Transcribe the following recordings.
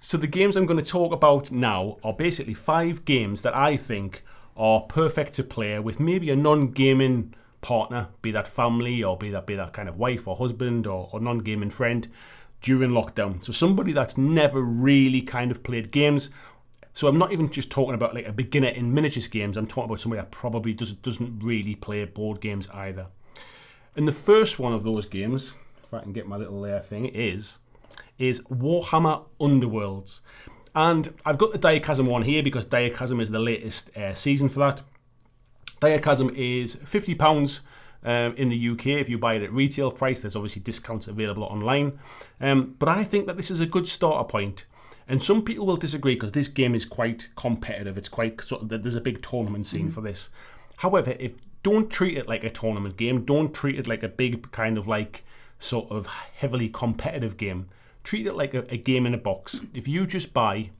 So the games I'm going to talk about now are basically 5 games that I think are perfect to play with maybe a non-gaming partner, be that family or be that kind of wife or husband or non-gaming friend during lockdown. So somebody that's never really kind of played games. So I'm not even just talking about like a beginner in miniatures games. I'm talking about somebody that probably doesn't really play board games either. And the first one of those games, if I can get my little thing, is Warhammer Underworlds. And I've got the Diachasm one here because Diachasm is the latest season for that. Diachasm is £50 in the UK if you buy it at retail price. There's obviously discounts available online. But I think that this is a good starter point. And some people will disagree because this game is quite competitive. It's quite sort of, there's a big tournament scene for this. However, don't treat it like a tournament game. Don't treat it like a big kind of like sort of heavily competitive game. Treat it like a game in a box. If you just buy,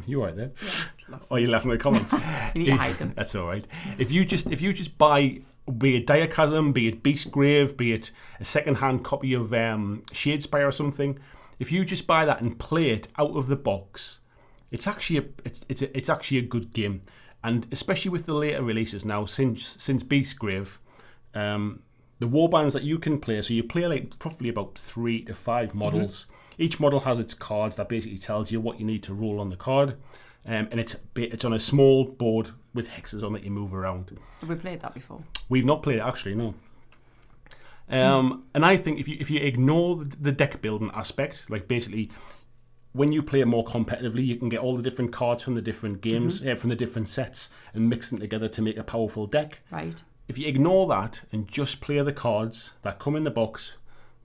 you right there? Yes. Oh, you're laughing at the comments. You need to hide them. That's all right. If you just buy, be it Diachasm, be it Beastgrave, be it a second-hand copy of Shadespire or something. If you just buy that and play it out of the box, it's actually a good game, and especially with the later releases now since Beastgrave, the warbands that you can play. So you play like roughly about 3 to 5 models. Each model has its cards that basically tells you what you need to roll on the card, and it's on a small board with hexes on that you move around. Have we played that before? We've not played it actually, no. And I think if you ignore the deck building aspect, like basically when you play it more competitively, you can get all the different cards from the different games, from the different sets, and mix them together to make a powerful deck. Right. If you ignore that and just play the cards that come in the box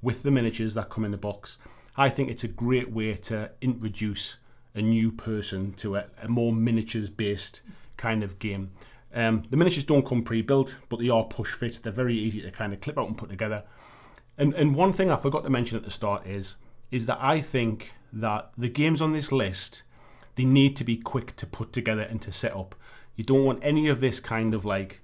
with the miniatures that come in the box, I think it's a great way to introduce a new person to a more miniatures-based kind of game. The miniatures don't come pre-built, but they are push-fit. They're very easy to kind of clip out and put together. And one thing I forgot to mention at the start is that I think that the games on this list, they need to be quick to put together and to set up. You don't want any of this kind of like,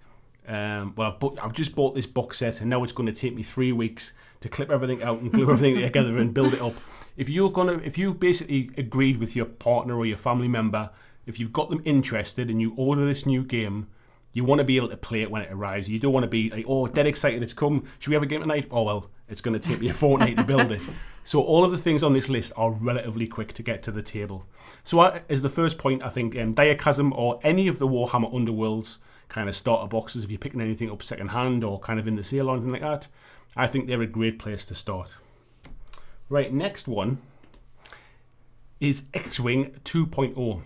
I've just bought this box set and now it's going to take me 3 weeks to clip everything out and glue everything together and build it up. If you basically agreed with your partner or your family member, if you've got them interested and you order this new game, you want to be able to play it when it arrives. You don't want to be like, oh, dead excited, it's come. Should we have a game tonight? Oh, well, it's going to take me a fortnight to build it. So all of the things on this list are relatively quick to get to the table. So as the first point, I think Diachasm or any of the Warhammer Underworlds kind of starter boxes, if you're picking anything up second hand or kind of in the sale or anything like that, I think they're a great place to start. Right, next one is Xwing 2.0.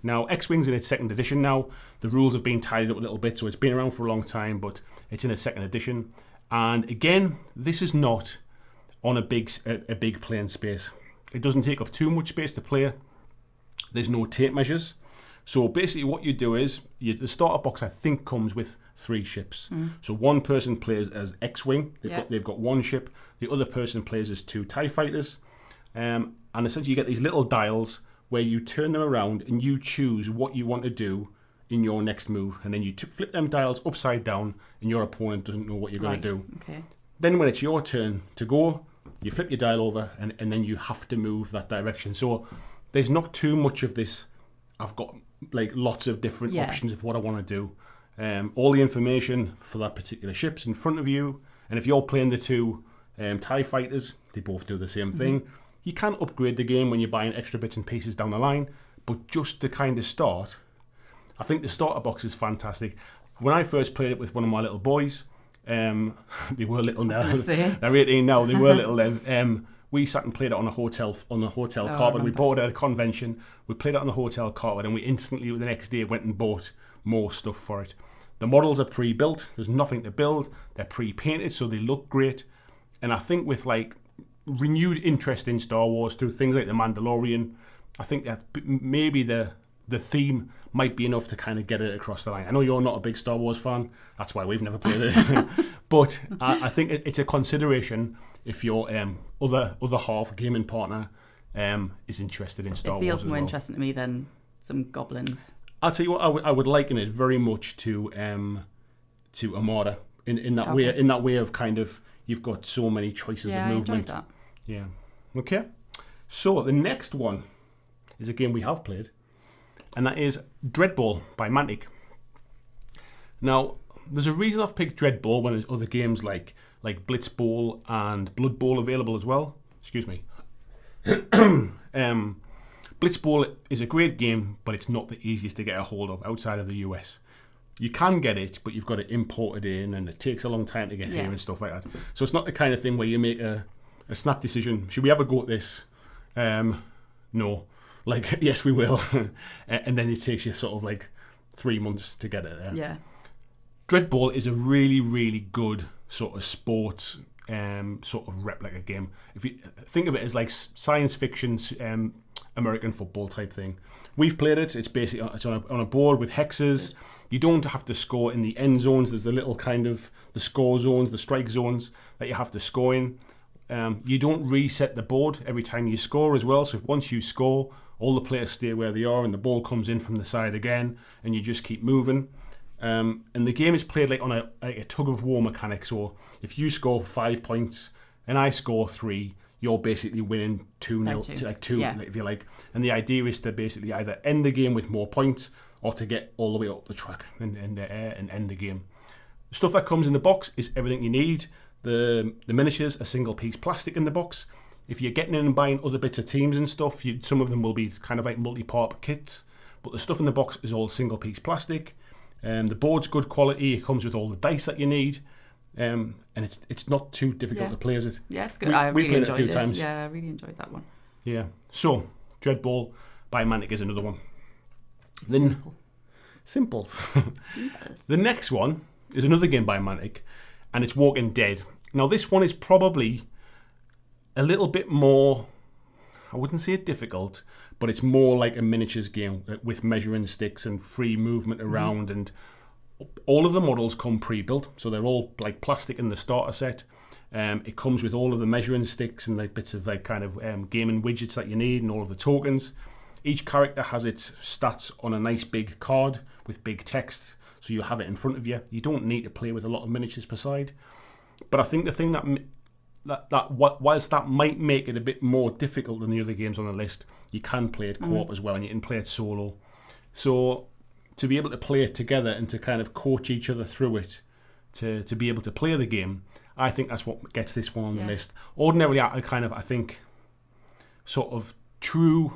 Now, Xwing's in its 2nd edition now. The rules have been tidied up a little bit, so it's been around for a long time, but it's in its 2nd edition. And again, this is not on a big playing space. It doesn't take up too much space to play. There's no tape measures. So basically what you do is, the starter box I think comes with 3 ships. So one person plays as Xwing. They've got 1 ship. The other person plays as 2 TIE fighters. And essentially you get these little dials where you turn them around and you choose what you want to do in your next move. And then you flip them dials upside down and your opponent doesn't know what you're going to do. Okay. Then when it's your turn to go, you flip your dial over and then you have to move that direction. So there's not too much of this, I've got like lots of different options of what I want to do. All the information for that particular ship's in front of you. And if you're playing the 2 TIE fighters, they both do the same thing. You can upgrade the game when you're buying extra bits and pieces down the line, but just to kind of start, I think the starter box is fantastic. When I first played it with one of my little boys, they were little now. They're 18 now. They were little then. We sat and played it on a hotel carpet. We bought it at a convention. We played it on the hotel carpet, and we instantly the next day went and bought more stuff for it. The models are pre-built. There's nothing to build. They're pre-painted, so they look great. And I think with like renewed interest in Star Wars through things like The Mandalorian, I think that maybe the theme might be enough to kind of get it across the line. I know you're not a big Star Wars fan, that's why we've never played it. But I think it's a consideration if your other half gaming partner is interested in Star Wars. It feels more interesting to me than some goblins. I'll tell you what, I would liken it very much to Armada in that way. In that way of kind of you've got so many choices of movement. I enjoyed that. Yeah. Okay. So the next one is a game we have played, and that is Dreadball by Mantic. Now, there's a reason I've picked Dreadball when there's other games like Blitzball and Blood Bowl available as well. Excuse me. Blitzball is a great game, but it's not the easiest to get a hold of outside of the US. You can get it, but you've got to import it in, and it takes a long time to get here and stuff like that. So it's not the kind of thing where you make a snap decision. Should we ever go at this? No. Like, yes, we will. And then it takes you sort of like 3 months to get it there. Yeah. Dreadball is a really, really good sort of sports sort of replica game. If you think of it as like science fiction American football type thing. We've played it. It's basically on a board with hexes. You don't have to score in the end zones. There's the little kind of the score zones, the strike zones that you have to score in. You don't reset the board every time you score as well. So once you score, all the players stay where they are and the ball comes in from the side again and you just keep moving. And the game is played like on a tug of war mechanic. So if you score 5 points and I score 3, you're basically winning 2-0 to like 2, if you like. And the idea is to basically either end the game with more points or to get all the way up the track and end the game. The stuff that comes in the box is everything you need. The miniatures, a single piece plastic in the box. If you're getting in and buying other bits of teams and stuff, some of them will be kind of like multi-part kits. But the stuff in the box is all single piece plastic. The board's good quality. It comes with all the dice that you need. And it's not too difficult to play, is it? Yeah, it's good. I really played enjoyed it a few times. Yeah, I really enjoyed that one. Yeah. So, Dreadball by Mantic is another one. Simple. The next one is another game by Mantic, and it's Walking Dead. Now, this one is probably a little bit more, I wouldn't say difficult, but it's more like a miniatures game with measuring sticks and free movement around, and all of the models come pre-built, so they're all like plastic in the starter set. It comes with all of the measuring sticks and like bits of like kind of gaming widgets that you need and all of the tokens. Each character has its stats on a nice big card with big text, so you have it in front of you. You don't need to play with a lot of miniatures per side. But I think the thing that whilst that might make it a bit more difficult than the other games on the list, you can play it co-op as well, and you can play it solo. So to be able to play it together and to kind of coach each other through it, to be able to play the game, I think that's what gets this one on the list. Ordinarily, I think sort of true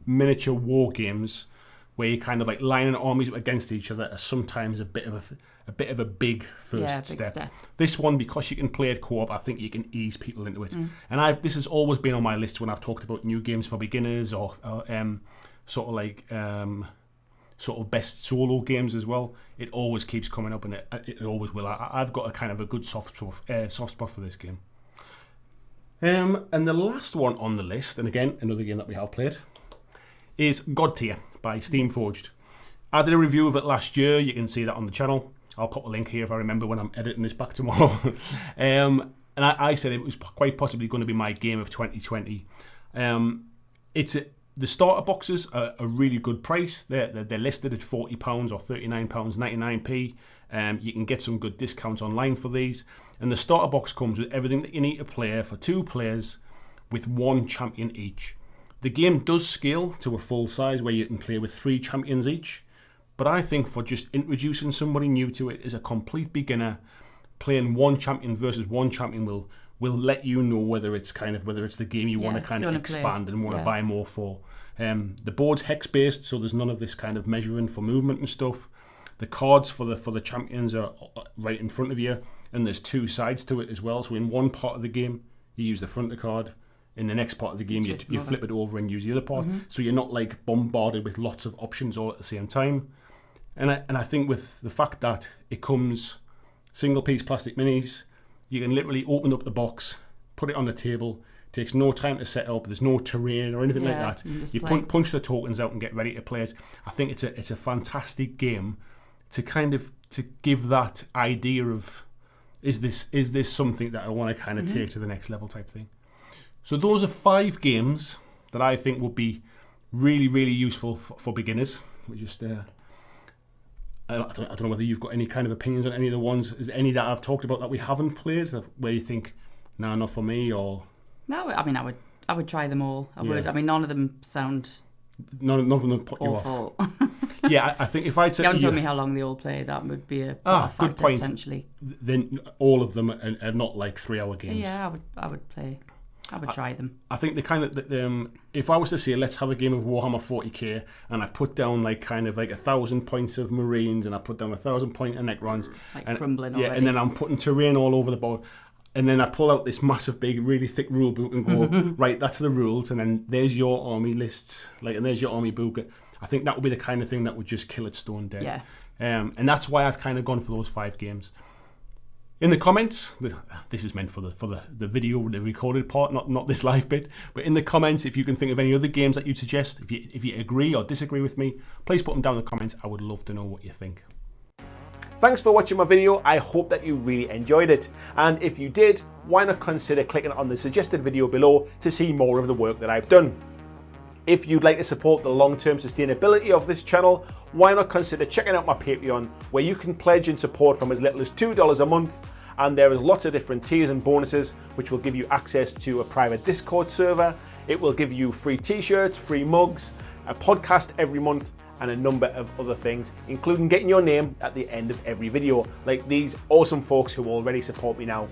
miniature war games where you kind of like lining armies against each other are sometimes a bit of a big first step. This one, because you can play it co-op, I think you can ease people into it. And this has always been on my list when I've talked about new games for beginners or sort of like sort of best solo games as well. It always keeps coming up, and it always will. I've got a kind of a good soft spot for this game. And the last one on the list, and again another game that we have played, is God Tier by Steamforged. I did a review of it last year. You can see that on the channel. I'll put a link here if I remember when I'm editing this back tomorrow. And I said it was quite possibly going to be my game of 2020. The starter boxes are a really good price. They're listed at £40 or £39.99p. You can get some good discounts online for these. And the starter box comes with everything that you need to play for 2 players with 1 champion each. The game does scale to a full size where you can play with 3 champions each. But I think for just introducing somebody new to it as a complete beginner, playing 1 champion versus 1 champion will let you know whether it's the game you want to kind of expand and want to buy more for. The board's hex based, so there's none of this kind of measuring for movement and stuff. The cards for the champions are right in front of you, and there's 2 sides to it as well. So in one part of the game, you use the front of the card. In the next part of the game, you flip it over and use the other part. So you're not like bombarded with lots of options all at the same time. And I think with the fact that it comes single piece plastic minis, you can literally open up the box, put it on the table. It takes no time to set up. There's no terrain or anything like that. You punch the tokens out and get ready to play it. I think it's a fantastic game to kind of to give that idea of is this something that I want to kind of take to the next level type thing. So those are 5 games that I think would be really, really useful for beginners. We just I don't know whether you've got any kind of opinions on any of the ones. Is there any that I've talked about that we haven't played where you think, nah, not for me? Or no, I mean I would try them all. I would. I mean none of them sound None of them put you off. Awful. Yeah, I think if I'd said You haven't told me how long they all play. That would be a factor good point. potentially. Then all of them are not like 3-hour games. Yeah, I would play. I would try them. I think if I was to say let's have a game of Warhammer 40k and I put down like 1,000 points of Marines and I put down 1,000 points of Necrons, Like crumbling already. and then I'm putting terrain all over the board, and then I pull out this massive big really thick rule book and go right, that's the rules, and then there's your army lists, and there's your army book. I think that would be the kind of thing that would just kill it stone dead. Yeah. And that's why I've kind of gone for those 5 games. In the comments, this is meant for the video, the recorded part, not this live bit, but in the comments, if you can think of any other games that you'd suggest, if you agree or disagree with me, please put them down in the comments. I would love to know what you think. Thanks for watching my video. I hope that you really enjoyed it. And if you did, why not consider clicking on the suggested video below to see more of the work that I've done. If you'd like to support the long-term sustainability of this channel, why not consider checking out my Patreon, where you can pledge and support from as little as $2 a month, and there is lots of different tiers and bonuses which will give you access to a private Discord server. It will give you free t-shirts, free mugs, a podcast every month, and a number of other things, including getting your name at the end of every video, like these awesome folks who already support me now.